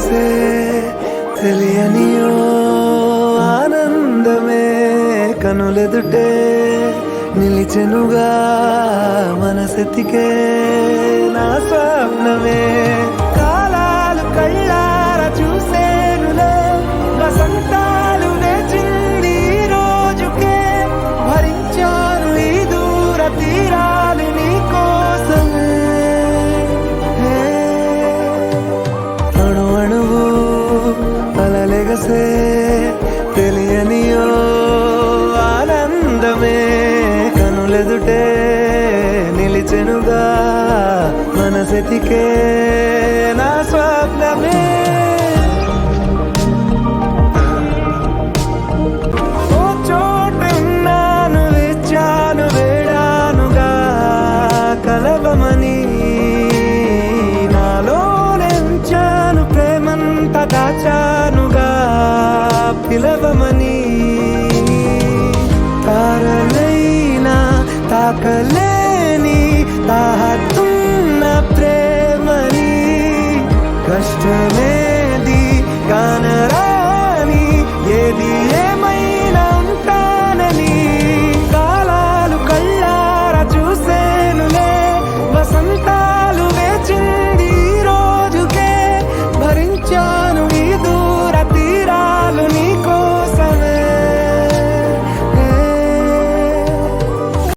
ఎగసే తెలియనియో ఆనందమే కనులెదుటే నిలిచెనుగా మనసెతికే నా స్వప్నమే కాలాలు కళ్ళార చూసేనులే వసంతాలు వేచింది ఈ రోజుకే భరించాను ఈ దూర తీరాలు నీ కోసమే అణు అణువు అలలెగసే తెలియనియో ఆనందమే కనులెదుటే నిలిచెనుగా మనసెతికే నా స్వప్నమే ఓ చోటున్నాను వేచాను వేడానుగా కలవమని నాలో నెంచాను ప్రేమంత దాచానుగా పిలవమని తారలైనా తాకలేని తాహతున్న ప్రేమని కష్టమేది కాన